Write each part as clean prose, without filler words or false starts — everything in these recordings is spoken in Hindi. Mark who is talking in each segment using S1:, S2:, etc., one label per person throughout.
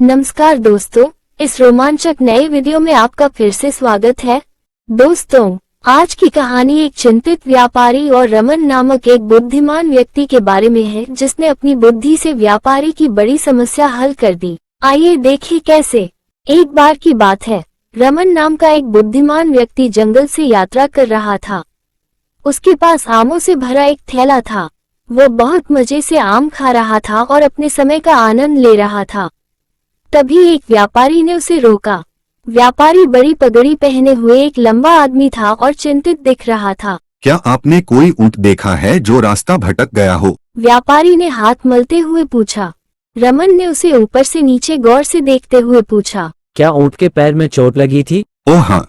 S1: नमस्कार दोस्तों, इस रोमांचक नए वीडियो में आपका फिर से स्वागत है। दोस्तों, आज की कहानी एक चिंतित व्यापारी और रमन नामक एक बुद्धिमान व्यक्ति के बारे में है, जिसने अपनी बुद्धि से व्यापारी की बड़ी समस्या हल कर दी। आइए देखें कैसे। एक बार की बात है, रमन नाम का एक बुद्धिमान व्यक्ति जंगल से यात्रा कर रहा था। उसके पास आमों से भरा एक थैला था। वो बहुत मजे से आम खा रहा था और अपने समय का आनंद ले रहा था। तभी एक व्यापारी ने उसे रोका। व्यापारी बड़ी पगड़ी पहने हुए एक लंबा आदमी था और चिंतित दिख रहा था।
S2: क्या आपने कोई ऊंट देखा है जो रास्ता भटक गया हो?
S1: व्यापारी ने हाथ मलते हुए पूछा। रमन ने उसे ऊपर से नीचे गौर से देखते हुए पूछा,
S3: क्या ऊंट के पैर में चोट लगी थी?
S2: ओह हाँ,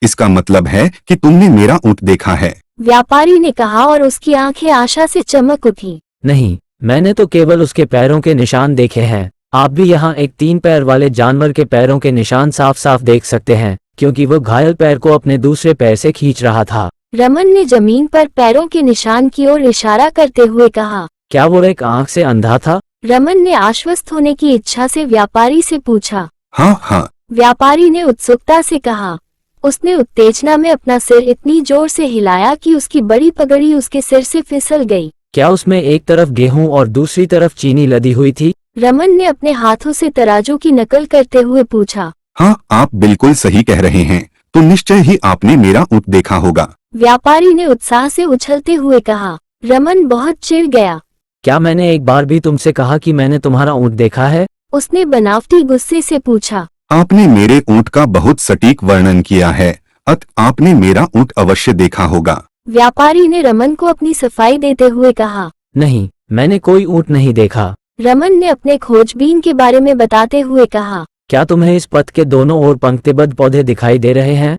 S2: इसका मतलब है कि तुमने मेरा ऊंट देखा है।
S1: व्यापारी ने कहा और उसकी आंखें आशा से चमक उठी।
S3: नहीं, मैंने तो केवल उसके पैरों के निशान देखे हैं। आप भी यहाँ एक 3 पैर वाले जानवर के पैरों के निशान साफ साफ देख सकते हैं, क्योंकि वो घायल पैर को अपने दूसरे पैर से खींच रहा था।
S1: रमन ने जमीन पर पैरों के निशान की ओर इशारा करते हुए कहा।
S3: क्या वो एक आंख से अंधा था?
S1: रमन ने आश्वस्त होने की इच्छा से व्यापारी से पूछा।
S2: हाँ हाँ,
S1: व्यापारी ने उत्सुकता से कहा। उसने उत्तेजना में अपना सिर इतनी जोर से हिलाया कि उसकी बड़ी पगड़ी उसके सिर से फिसल गई।
S3: क्या उसमें एक तरफ गेहूं और दूसरी तरफ चीनी लदी हुई थी?
S1: रमन ने अपने हाथों से तराजू की नकल करते हुए पूछा।
S2: हाँ, आप बिल्कुल सही कह रहे हैं। तो निश्चय ही आपने मेरा ऊंट देखा होगा।
S1: व्यापारी ने उत्साह से उछलते हुए कहा। रमन बहुत चिढ़ गया।
S3: क्या मैंने एक बार भी तुमसे कहा कि मैंने तुम्हारा ऊंट देखा है?
S1: उसने बनावटी गुस्से से पूछा।
S2: आपने मेरे ऊंट का बहुत सटीक वर्णन किया है, आपने मेरा ऊंट अवश्य देखा होगा।
S1: व्यापारी ने रमन को अपनी सफाई देते हुए कहा।
S3: नहीं, मैंने कोई ऊंट नहीं देखा।
S1: रमन ने अपने खोजबीन के बारे में बताते हुए कहा।
S3: क्या तुम्हें इस पथ के दोनों ओर पंक्तिबद्ध पौधे दिखाई दे रहे हैं?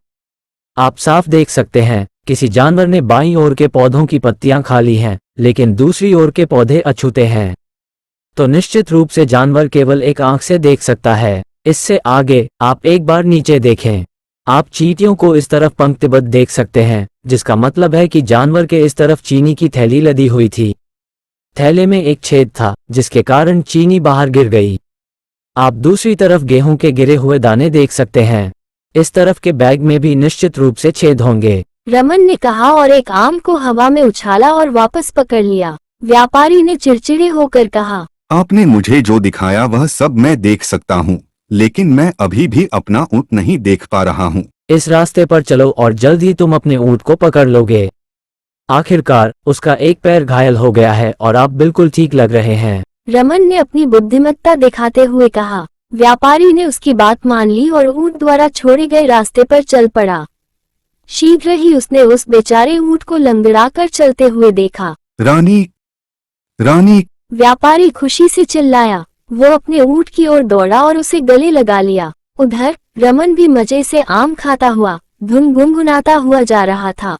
S3: आप साफ देख सकते हैं, किसी जानवर ने बाईं ओर के पौधों की पत्तियां खा ली हैं, लेकिन दूसरी ओर के पौधे अछूते हैं। तो निश्चित रूप से जानवर केवल एक आंख से देख सकता है। इससे आगे आप एक बार नीचे देखें। आप चींटियों को इस तरफ पंक्तिबद्ध देख सकते हैं, जिसका मतलब है कि जानवर के इस तरफ चीनी की थैली लदी हुई थी। थैले में एक छेद था, जिसके कारण चीनी बाहर गिर गई। आप दूसरी तरफ गेहूं के गिरे हुए दाने देख सकते हैं। इस तरफ के बैग में भी निश्चित रूप से छेद होंगे।
S1: रमन ने कहा और एक आम को हवा में उछाला और वापस पकड़ लिया। व्यापारी ने चिड़चिड़े होकर कहा।
S2: आपने मुझे जो दिखाया वह सब मैं देख सकता हूँ, लेकिन मैं अभी भी अपना ऊंट नहीं देख पा रहा हूँ।
S3: इस रास्ते पर चलो और जल्द ही तुम अपने ऊंट को पकड़ लोगे। आखिरकार उसका एक पैर घायल हो गया है और आप बिल्कुल ठीक लग रहे हैं।
S1: रमन ने अपनी बुद्धिमत्ता दिखाते हुए कहा। व्यापारी ने उसकी बात मान ली और ऊंट द्वारा छोड़े गए रास्ते पर चल पड़ा। शीघ्र ही उसने उस बेचारे ऊंट को लंगड़ाकर चलते हुए देखा।
S2: रानी, रानी!
S1: व्यापारी खुशी से चिल्लाया। वो अपने ऊंट की ओर दौड़ा और उसे गले लगा लिया। उधर रमन भी मजे से आम खाता हुआ धुन गुनगुनाता हुआ जा रहा था।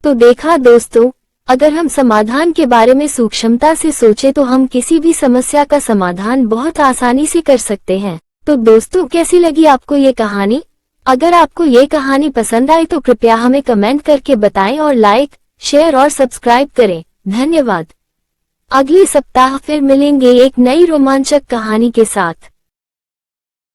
S1: तो देखा दोस्तों, अगर हम समाधान के बारे में सूक्ष्मता से सोचे तो हम किसी भी समस्या का समाधान बहुत आसानी से कर सकते हैं। तो दोस्तों, कैसी लगी आपको ये कहानी? अगर आपको ये कहानी पसंद आई तो कृपया हमें कमेंट करके बताएं और लाइक, शेयर और सब्सक्राइब करें। धन्यवाद। अगले सप्ताह फिर मिलेंगे एक नई रोमांचक कहानी के साथ।